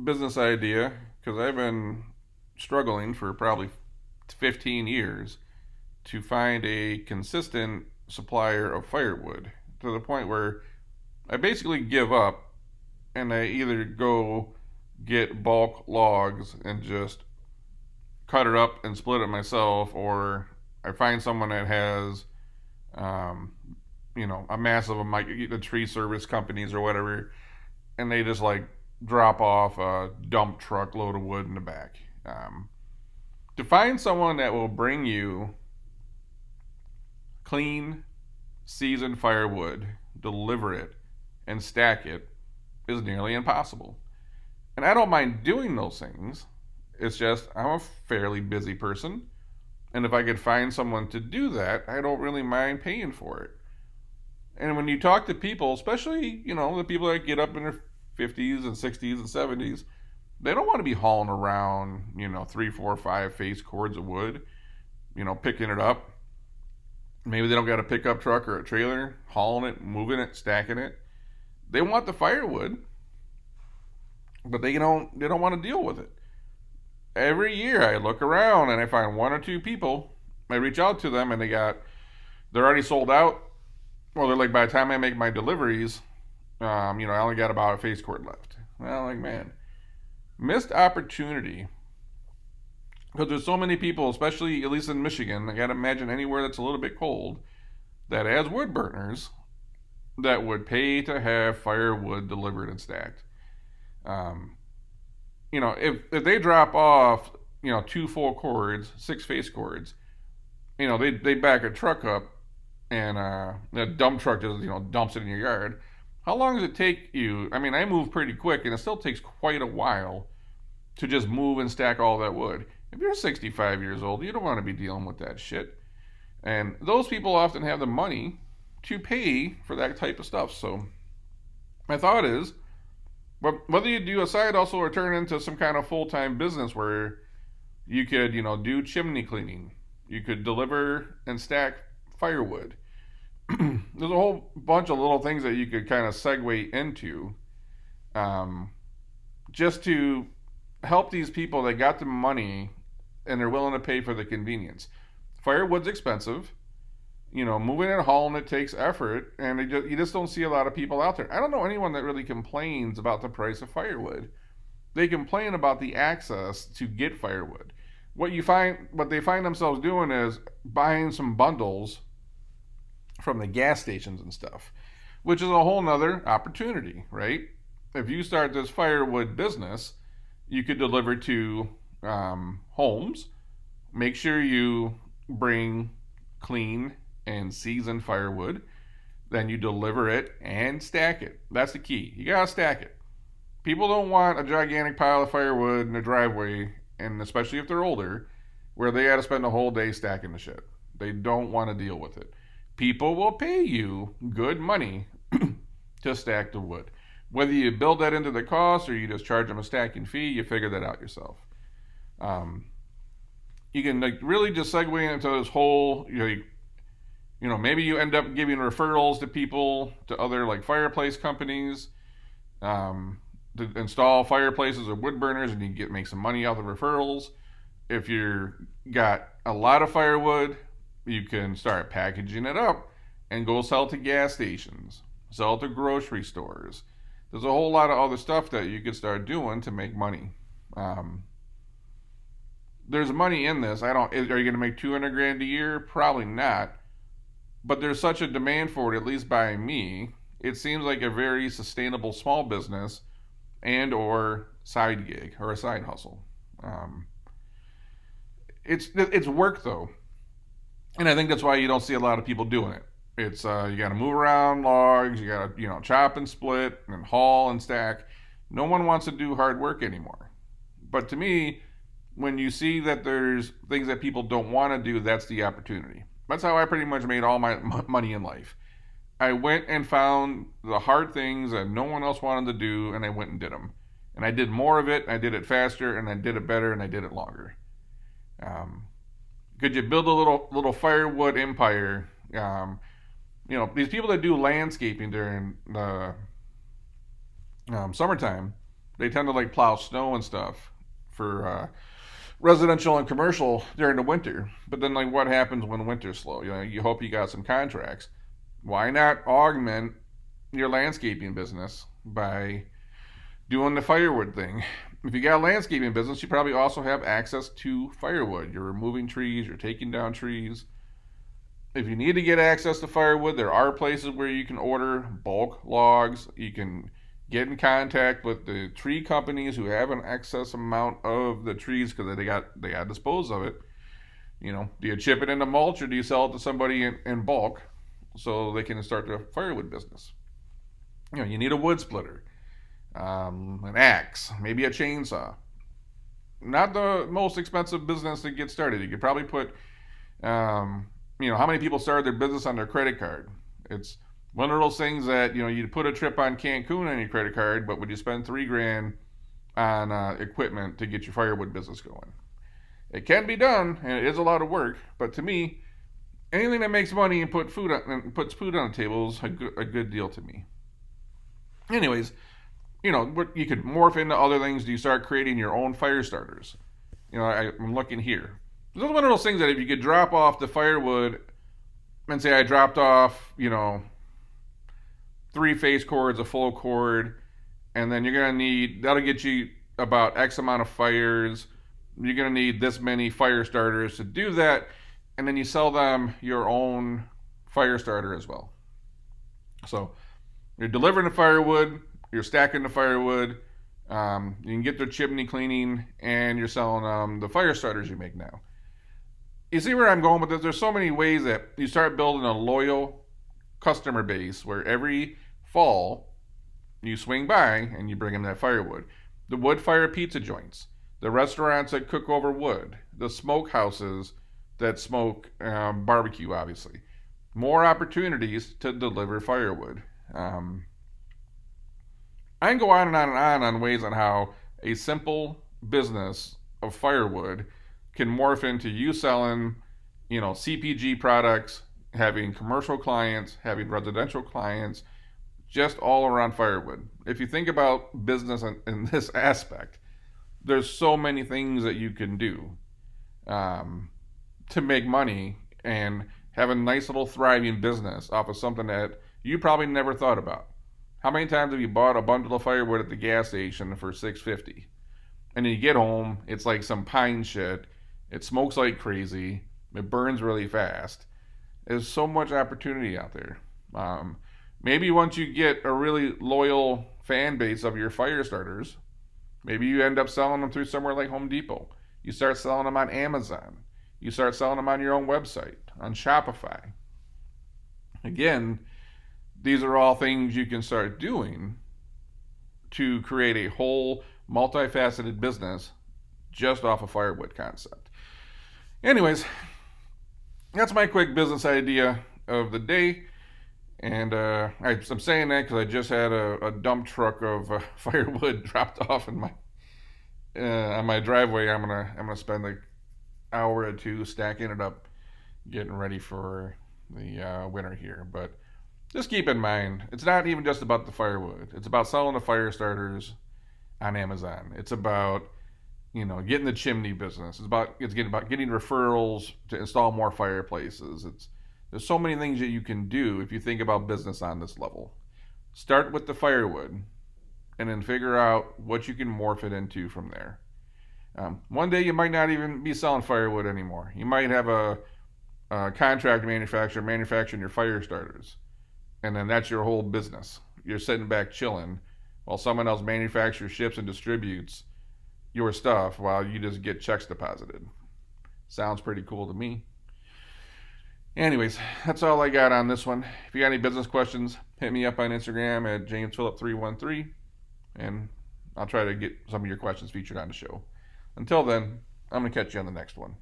business idea because I've been struggling for probably 15 years to find a consistent supplier of firewood to the point where I basically give up and I either go get bulk logs and just cut it up and split it myself, or I find someone that has, um, a massive of the tree service companies or whatever, and they just like drop off a dump truck load of wood in the back. To find someone that will bring you clean, seasoned firewood, deliver it, and stack it is nearly impossible. And I don't mind doing those things. It's just I'm a fairly busy person. And if I could find someone to do that, I don't really mind paying for it. And when you talk to people, especially, the people that get up in their 50s and 60s and 70s, they don't want to be hauling around, three, four, five face cords of wood, picking it up. Maybe they don't got a pickup truck or a trailer, hauling it, moving it, stacking it. They want the firewood, but they don't want to deal with it. Every year I look around and I find one or two people. I reach out to them and they're already sold out. Well, they're like, by the time I make my deliveries, I only got about a face cord left. Well, like, man, missed opportunity because there's so many people, especially at least in Michigan. I gotta imagine anywhere that's a little bit cold that has wood burners that would pay to have firewood delivered and stacked. Um, if they drop off, two full cords, six face cords, they back a truck up and the dump truck just dumps it in your yard. How long does it take you? I mean, I move pretty quick, and it still takes quite a while to just move and stack all that wood. If you're 65 years old, you don't want to be dealing with that shit. And those people often have the money to pay for that type of stuff. So my thought is, whether you do a side hustle or turn into some kind of full time business where you could, do chimney cleaning, you could deliver and stack firewood. There's a whole bunch of little things that you could kind of segue into, um, just to help these people that got the money and they're willing to pay for the convenience. Firewood's expensive. Moving and hauling it takes effort, and you just don't see a lot of people out there. I don't know anyone that really complains about the price of firewood. They complain about the access to get firewood. What they find themselves doing is buying some bundles from the gas stations and stuff, which is a whole nother opportunity, right? If you start this firewood business, you could deliver to homes. Make sure you bring clean and seasoned firewood. Then you deliver it and stack it. That's the key. You gotta stack it. People don't want a gigantic pile of firewood in their driveway, and especially if they're older, where they gotta spend a whole day stacking the shit. They don't want to deal with it. People will pay you good money to stack the wood. Whether you build that into the cost or you just charge them a stacking fee, you figure that out yourself. Um, you can really just segue into this whole, maybe you end up giving referrals to people, to other like fireplace companies, to install fireplaces or wood burners, and you make some money out of the referrals. If you're got a lot of firewood, you can start packaging it up and go sell to gas stations, sell to grocery stores. There's a whole lot of other stuff that you could start doing to make money. Um, there's money in this. Are you going to make 200 grand a year? Probably not. But there's such a demand for it, at least by me. It seems like a very sustainable small business and or side gig or a side hustle. Um, it's work though, and I think that's why you don't see a lot of people doing it. It's you got to move around logs, you got to chop and split and haul and stack. No one wants to do hard work anymore. But to me, when you see that there's things that people don't want to do, that's the opportunity. That's how I pretty much made all my money in life. I went and found the hard things that no one else wanted to do, and I went and did them. And I did more of it, I did it faster, and I did it better, and I did it longer. Um, could you build a little firewood empire? These people that do landscaping during the summertime, They tend to like plow snow and stuff for residential and commercial during the winter. But then, like, what happens when winter's slow? You hope you got some contracts. Why not augment your landscaping business by doing the firewood thing? If you got a landscaping business, you probably also have access to firewood. You're removing trees, you're taking down trees. If you need to get access to firewood, there are places where you can order bulk logs. You can get in contact with the tree companies who have an excess amount of the trees because they got to dispose of it. Do you chip it into mulch or do you sell it to somebody in bulk so they can start their firewood business? You need a wood splitter, an axe, maybe a chainsaw. Not the most expensive business to get started. You could probably put, how many people started their business on their credit card? It's one of those things that, you'd put a trip on Cancun on your credit card, but would you spend $3,000 on equipment to get your firewood business going? It can be done, and it is a lot of work, but to me, anything that makes money and puts food on the table is a good deal to me. Anyways, you could morph into other things. Do you start creating your own fire starters? I'm looking here. This is one of those things that if you could drop off the firewood and say I dropped off, 3 face cords, a full cord, and then you're going to need, that'll get you about X amount of fires. You're going to need this many fire starters to do that, and then you sell them your own fire starter as well. So you're delivering the firewood, you're stacking the firewood, you can get their chimney cleaning, and you're selling the fire starters you make now. You see where I'm going with this? There's so many ways that you start building a loyal customer base where every fall you swing by and you bring them that firewood. The wood fire pizza joints, the restaurants that cook over wood, the smoke houses that smoke barbecue, obviously. More opportunities to deliver firewood. I can go on and on and on ways on how a simple business of firewood can morph into you selling, CPG products, having commercial clients, having residential clients, just all around firewood. If you think about business in this aspect, there's so many things that you can do to make money and have a nice little thriving business off of something that you probably never thought about. How many times have you bought a bundle of firewood at the gas station for $6.50? And then you get home, it's like some pine shit. It smokes like crazy. It burns really fast. There's so much opportunity out there. Maybe once you get a really loyal fan base of your fire starters, maybe you end up selling them through somewhere like Home Depot. You start selling them on Amazon. You start selling them on your own website, on Shopify. Again, these are all things you can start doing to create a whole multifaceted business just off a firewood concept. Anyways, that's my quick business idea of the day. And I'm saying that because I just had a dump truck of firewood dropped off in on my driveway. I'm gonna spend like hour or two stacking it up, getting ready for the winter here. But just keep in mind, it's not even just about the firewood. It's about selling the fire starters on Amazon. It's about getting the chimney business. It's about getting referrals to install more fireplaces. There's so many things that you can do if you think about business on this level. Start with the firewood, and then figure out what you can morph it into from there. One day you might not even be selling firewood anymore. You might have a contract manufacturer manufacturing your fire starters, and then that's your whole business. You're sitting back chilling while someone else manufactures, ships, and distributes your stuff while you just get checks deposited. Sounds pretty cool to me. Anyways, that's all I got on this one. If you got any business questions, hit me up on Instagram at JamesPhillip313, and I'll try to get some of your questions featured on the show. Until then, I'm going to catch you on the next one.